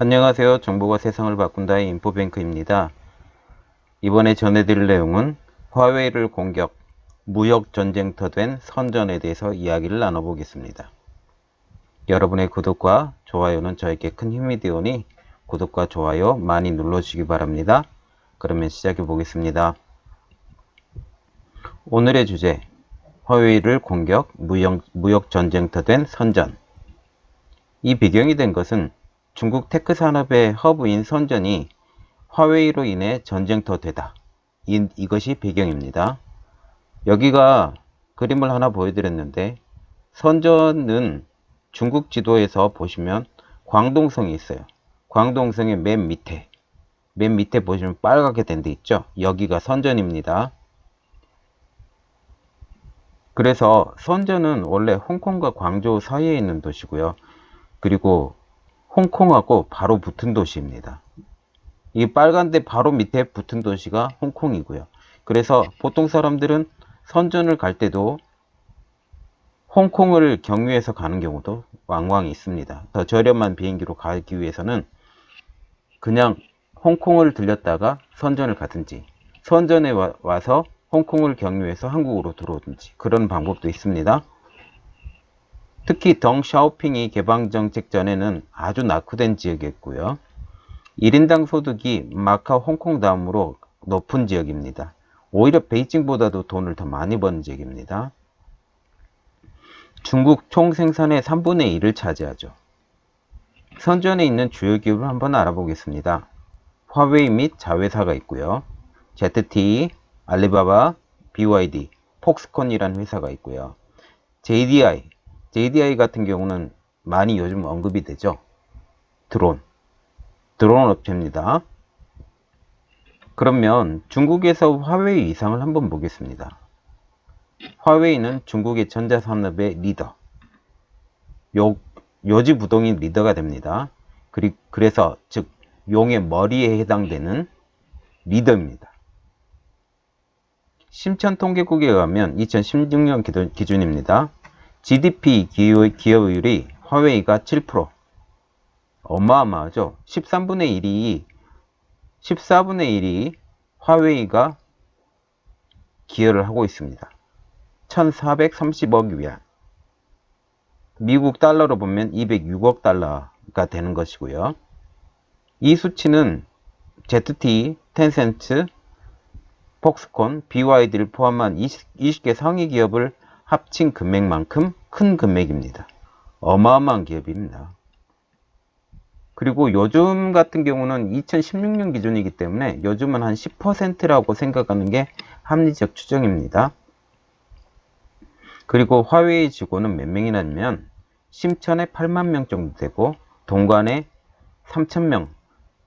안녕하세요. 정보가 세상을 바꾼다의 인포뱅크입니다. 이번에 전해드릴 내용은 화웨이를 공격, 무역 전쟁터 된 선전에 대해서 이야기를 나눠보겠습니다. 여러분의 구독과 좋아요는 저에게 큰 힘이 되오니 구독과 좋아요 많이 눌러주시기 바랍니다. 그러면 시작해 보겠습니다. 오늘의 주제, 화웨이를 공격, 무역 전쟁터 된 선전. 이 배경이 된 것은 중국 테크 산업의 허브인 선전이 화웨이로 인해 전쟁터 되다. 이것이 배경입니다. 여기가 그림을 하나 보여드렸는데, 선전은 중국 지도에서 보시면 광동성이 있어요. 광동성의 맨 밑에 보시면 빨갛게 된 데 있죠. 여기가 선전입니다. 그래서 선전은 원래 홍콩과 광저우 사이에 있는 도시고요. 그리고 홍콩하고 바로 붙은 도시입니다. 이 빨간데 바로 밑에 붙은 도시가 홍콩이고요. 그래서 보통 사람들은 선전을 갈 때도 홍콩을 경유해서 가는 경우도 왕왕 있습니다. 더 저렴한 비행기로 가기 위해서는 그냥 홍콩을 들렸다가 선전을 가든지, 선전에 와서 홍콩을 경유해서 한국으로 들어오든지 그런 방법도 있습니다. 특히 덩 샤오핑이 개방 정책 전에는 아주 낙후된 지역이었고요. 1인당 소득이 마카오, 홍콩 다음으로 높은 지역입니다. 오히려 베이징보다도 돈을 더 많이 버는 지역입니다. 중국 총 생산의 3분의 1을 차지하죠. 선전에 있는 주요 기업을 한번 알아보겠습니다. 화웨이 및 자회사가 있고요. ZTE, 알리바바, BYD, 폭스콘이라는 회사가 있고요. JDI 같은 경우는 많이 요즘 언급이 되죠. 드론 업체입니다. 그러면 중국에서 화웨이 위상을 한번 보겠습니다. 화웨이는 중국의 전자산업의 리더, 요지부동인 리더가 됩니다. 그래서 즉 용의 머리에 해당되는 리더입니다. 심천통계국에 의하면 2016년 기준입니다. GDP 기여율이 화웨이가 7%, 어마어마하죠. 14분의 1이 화웨이가 기여를 하고 있습니다. 1430억 위안, 미국 달러로 보면 206억 달러가 되는 것이고요. 이 수치는 ZTE, 텐센트, 폭스콘, BYD를 포함한 20개 상위 기업을 합친 금액만큼 큰 금액입니다. 어마어마한 기업입니다. 그리고 요즘 같은 경우는 2016년 기준이기 때문에 요즘은 한 10%라고 생각하는 게 합리적 추정입니다. 그리고 화웨이 직원은 몇 명이나 냐면 심천에 8만 명 정도 되고 동관에 3,000명.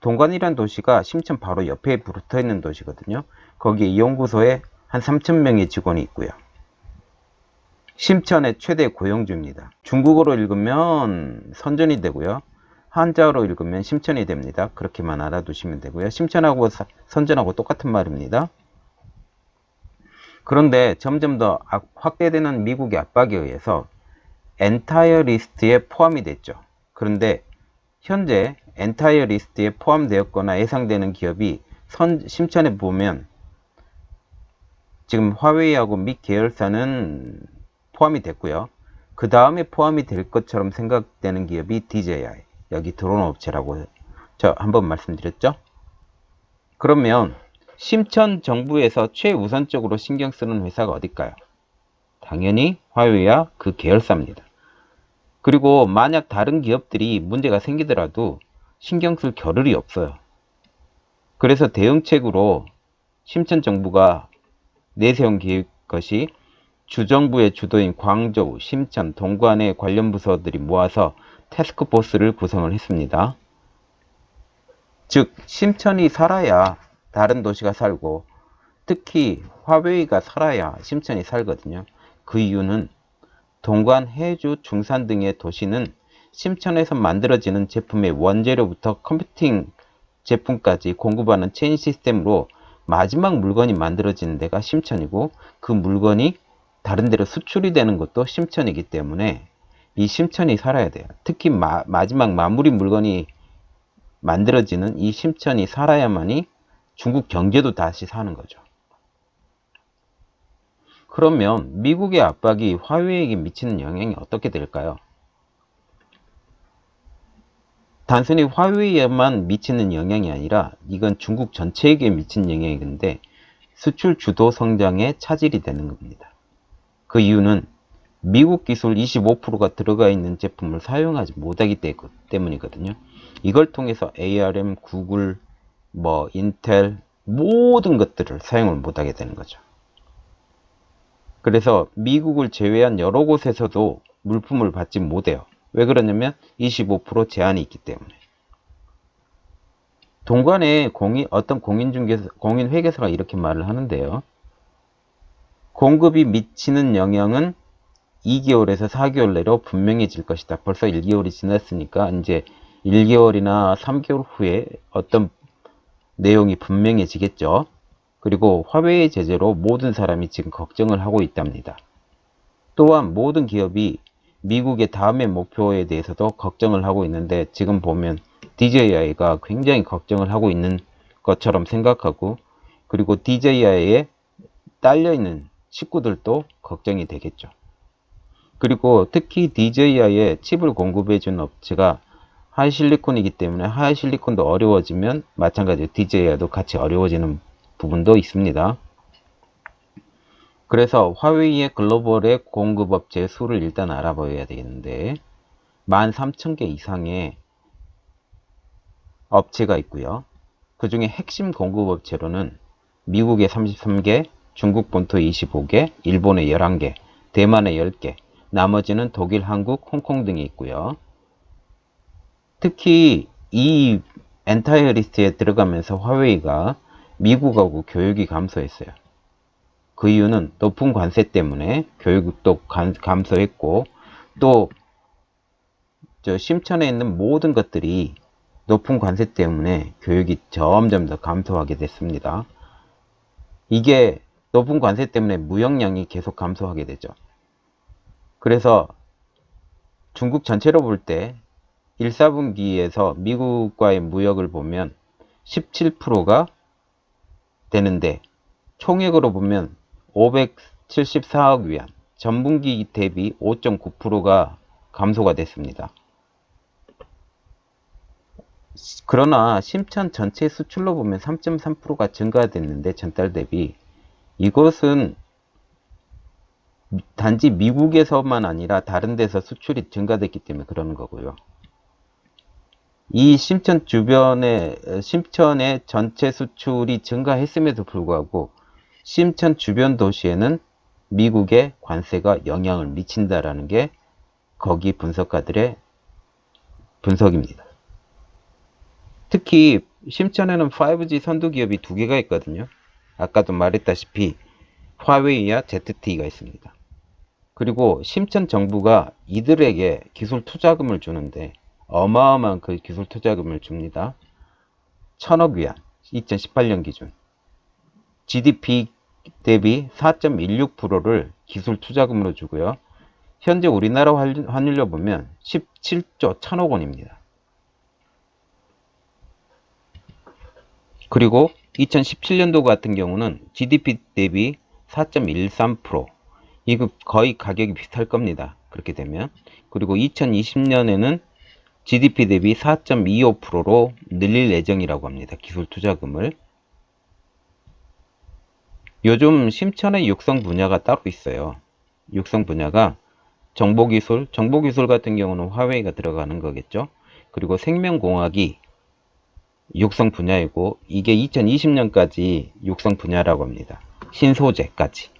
동관이란 도시가 심천 바로 옆에 붙어 있는 도시거든요. 거기에 연구소에 한 3,000명의 직원이 있고요. 심천의 최대 고용주입니다. 중국어로 읽으면 선전이 되고요. 한자어로 읽으면 심천이 됩니다. 그렇게만 알아두시면 되고요. 심천하고 선전하고 똑같은 말입니다. 그런데 점점 더 확대되는 미국의 압박에 의해서 엔타이어 리스트에 포함이 됐죠. 그런데 현재 엔타이어 리스트에 포함되었거나 예상되는 기업이 심천에 보면 지금 화웨이하고 미 계열사는 포함이 됐고요. 그 다음에 포함이 될 것처럼 생각되는 기업이 DJI, 여기 드론 업체라고 저 한번 말씀드렸죠. 그러면 심천 정부에서 최우선적으로 신경 쓰는 회사가 어딜까요? 당연히 화웨이와 그 계열사입니다. 그리고 만약 다른 기업들이 문제가 생기더라도 신경 쓸 겨를이 없어요. 그래서 대응책으로 심천 정부가 내세운 것이 주정부의 주도인 광저우, 심천, 동관의 관련 부서들이 모아서 태스크포스를 구성을 했습니다. 즉 심천이 살아야 다른 도시가 살고 특히 화웨이가 살아야 심천이 살거든요. 그 이유는 동관, 해주, 중산 등의 도시는 심천에서 만들어지는 제품의 원재료부터 컴퓨팅 제품까지 공급하는 체인 시스템으로 마지막 물건이 만들어지는 데가 심천이고 그 물건이 다른 데로 수출이 되는 것도 심천이기 때문에 이 심천이 살아야 돼요. 특히 마지막 마무리 물건이 만들어지는 이 심천이 살아야만이 중국 경제도 다시 사는 거죠. 그러면 미국의 압박이 화웨이에게 미치는 영향이 어떻게 될까요? 단순히 화웨이에만 미치는 영향이 아니라 이건 중국 전체에게 미치는 영향인데 수출 주도 성장의 차질이 되는 겁니다. 그 이유는 미국 기술 25%가 들어가 있는 제품을 사용하지 못하기 때문이거든요. 이걸 통해서 ARM, 구글, 인텔 모든 것들을 사용을 못하게 되는 거죠. 그래서 미국을 제외한 여러 곳에서도 물품을 받지 못해요. 왜 그러냐면 25% 제한이 있기 때문에. 동관에 어떤 공인회계사가 이렇게 말을 하는데요. 공급이 미치는 영향은 2개월에서 4개월 내로 분명해질 것이다. 벌써 1개월이 지났으니까 이제 1개월이나 3개월 후에 어떤 내용이 분명해지겠죠. 그리고 화웨이 제재로 모든 사람이 지금 걱정을 하고 있답니다. 또한 모든 기업이 미국의 다음의 목표에 대해서도 걱정을 하고 있는데 지금 보면 DJI가 굉장히 걱정을 하고 있는 것처럼 생각하고 그리고 DJI에 딸려있는 식구들도 걱정이 되겠죠. 그리고 특히 DJI에 칩을 공급해주는 업체가 하이실리콘이기 때문에 하이실리콘도 어려워지면 마찬가지로 DJI도 같이 어려워지는 부분도 있습니다. 그래서 화웨이의 글로벌의 공급업체 수를 일단 알아봐야 되겠는데 13,000개 이상의 업체가 있고요. 그 중에 핵심 공급업체로는 미국의 33개, 중국 본토 25개, 일본의 11개, 대만의 10개, 나머지는 독일, 한국, 홍콩 등이 있고요. 특히 이 엔타이어 리스트에 들어가면서 화웨이가 미국하고 교육이 감소했어요. 그 이유는 높은 관세 때문에 교육도 감소했고 또 심천에 있는 모든 것들이 높은 관세 때문에 교육이 점점 더 감소하게 됐습니다. 이게 높은 관세 때문에 무역량이 계속 감소하게 되죠. 그래서 중국 전체로 볼 때 1, 4분기에서 미국과의 무역을 보면 17%가 되는데 총액으로 보면 574억 위안, 전분기 대비 5.9%가 감소가 됐습니다. 그러나 심천 전체 수출로 보면 3.3%가 증가됐는데 전달 대비 이것은 단지 미국에서만 아니라 다른 데서 수출이 증가됐기 때문에 그러는 거고요. 이 심천의 전체 수출이 증가했음에도 불구하고 심천 주변 도시에는 미국의 관세가 영향을 미친다라는 게 거기 분석가들의 분석입니다. 특히 심천에는 5G 선두 기업이 2개가 있거든요. 아까도 말했다시피 화웨이와 ZTE가 있습니다. 그리고 심천 정부가 이들에게 기술 투자금을 주는데 어마어마한 그 기술 투자금을 줍니다. 1,000억 위안, 2018년 기준. GDP 대비 4.16%를 기술 투자금으로 주고요. 현재 우리나라 환율로 보면 17조 1,000억 원입니다. 그리고 2017년도 같은 경우는 GDP 대비 4.13%. 이거 거의 가격이 비슷할 겁니다. 그렇게 되면. 그리고 2020년에는 GDP 대비 4.25%로 늘릴 예정이라고 합니다. 기술 투자금을. 요즘 심천의 육성 분야가 따로 있어요. 육성 분야가 정보기술 같은 경우는 화웨이가 들어가는 거겠죠. 그리고 생명공학이 육성 분야이고 이게 2020년까지 육성 분야라고 합니다. 신소재까지.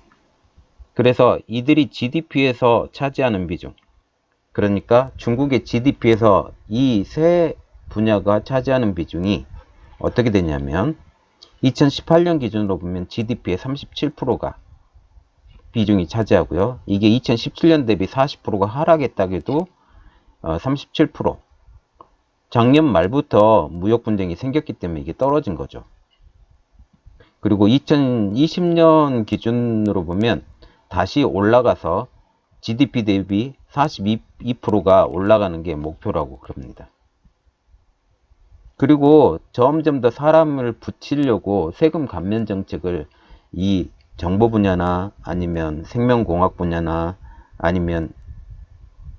그래서 이들이 GDP에서 차지하는 비중, 그러니까 중국의 GDP에서 이 세 분야가 차지하는 비중이 어떻게 되냐면 2018년 기준으로 보면 GDP의 37%가 비중이 차지하고요. 이게 2017년 대비 40%가 하락했다고 해도 37%. 작년 말부터 무역 분쟁이 생겼기 때문에 이게 떨어진 거죠. 그리고 2020년 기준으로 보면 다시 올라가서 GDP 대비 42%가 올라가는 게 목표라고 그럽니다. 그리고 점점 더 사람을 붙이려고 세금 감면 정책을 이 정보 분야나 아니면 생명공학 분야나 아니면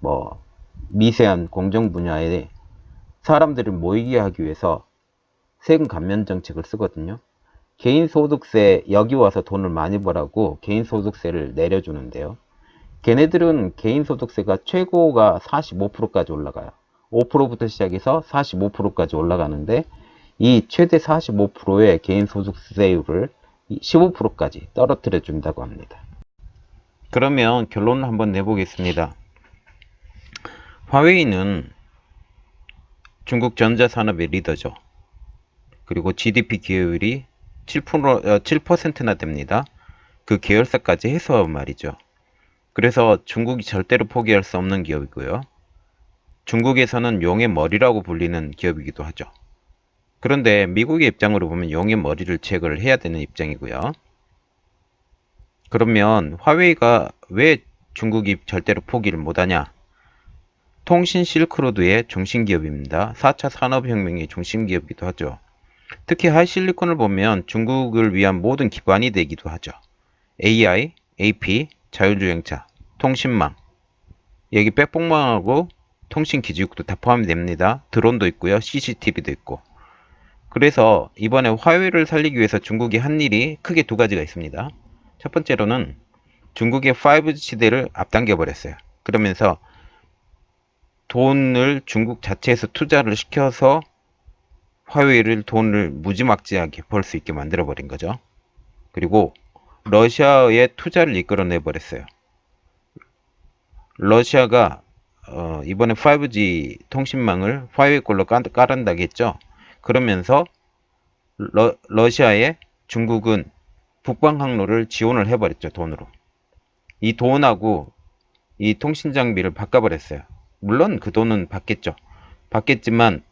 뭐 미세한 공정 분야에 사람들을 모이게 하기 위해서 세금 감면 정책을 쓰거든요. 개인소득세 여기 와서 돈을 많이 벌라고 개인소득세를 내려주는데요. 걔네들은 개인소득세가 최고가 45%까지 올라가요. 5%부터 시작해서 45%까지 올라가는데 이 최대 45%의 개인소득세율을 15%까지 떨어뜨려 준다고 합니다. 그러면 결론을 한번 내보겠습니다. 화웨이는 중국 전자산업의 리더죠. 그리고 GDP 기여율이 7%나 됩니다. 그 계열사까지 해서 말이죠. 그래서 중국이 절대로 포기할 수 없는 기업이고요. 중국에서는 용의 머리라고 불리는 기업이기도 하죠. 그런데 미국의 입장으로 보면 용의 머리를 제거를 해야 되는 입장이고요. 그러면 화웨이가 왜 중국이 절대로 포기를 못하냐? 통신 실크로드의 중심기업입니다. 4차 산업혁명의 중심기업이기도 하죠. 특히 하이실리콘을 보면 중국을 위한 모든 기반이 되기도 하죠. AI, AP, 자율주행차, 통신망, 여기 백봉망하고 통신기지국도 다 포함이 됩니다. 드론도 있고요. CCTV도 있고. 그래서 이번에 화웨이를 살리기 위해서 중국이 한 일이 크게 두 가지가 있습니다. 첫 번째로는 중국의 5G 시대를 앞당겨 버렸어요. 그러면서 돈을 중국 자체에서 투자를 시켜서 화웨이를 돈을 무지막지하게 벌 수 있게 만들어 버린 거죠. 그리고 러시아의 투자를 이끌어내 버렸어요. 러시아가 이번에 5G 통신망을 화웨이 걸로 깔은다고 했죠. 그러면서 러시아에 중국은 북방 항로를 지원을 해버렸죠. 돈으로. 이 돈하고 이 통신 장비를 바꿔버렸어요. 물론 그 돈은 받겠죠. 받겠지만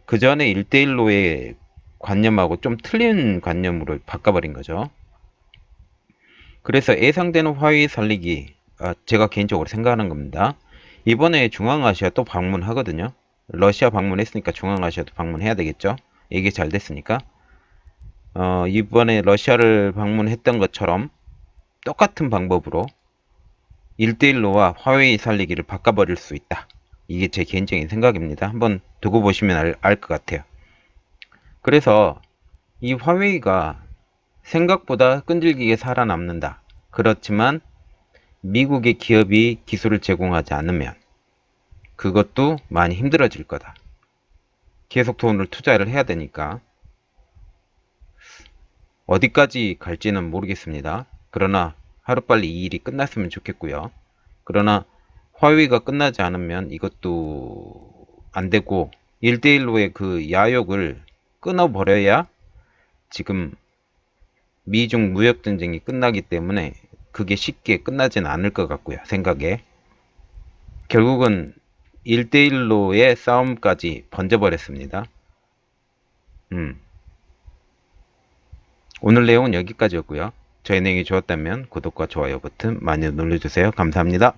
그 전에 1대1로의 관념하고 좀 틀린 관념으로 바꿔버린 거죠. 그래서 예상되는 화웨이 살리기, 제가 개인적으로 생각하는 겁니다. 이번에 중앙아시아 또 방문하거든요. 러시아 방문했으니까 중앙아시아도 방문해야 되겠죠. 이게 잘 됐으니까. 이번에 러시아를 방문했던 것처럼 똑같은 방법으로 1대1로와 화웨이 살리기를 바꿔버릴 수 있다. 이게 제 개인적인 생각입니다. 한번 두고 보시면 알 것 같아요. 그래서 이 화웨이가 생각보다 끈질기게 살아남는다. 그렇지만 미국의 기업이 기술을 제공하지 않으면 그것도 많이 힘들어질 거다. 계속 돈을 투자를 해야 되니까 어디까지 갈지는 모르겠습니다. 그러나 하루빨리 이 일이 끝났으면 좋겠고요. 그러나 화웨이가 끝나지 않으면 이것도 안 되고 1대1로의 그 야욕을 끊어버려야 지금 미중 무역전쟁이 끝나기 때문에 그게 쉽게 끝나진 않을 것 같고요. 생각에. 결국은 1대1로의 싸움까지 번져버렸습니다. 오늘 내용은 여기까지였고요. 저의 내용이 좋았다면 구독과 좋아요 버튼 많이 눌러주세요. 감사합니다.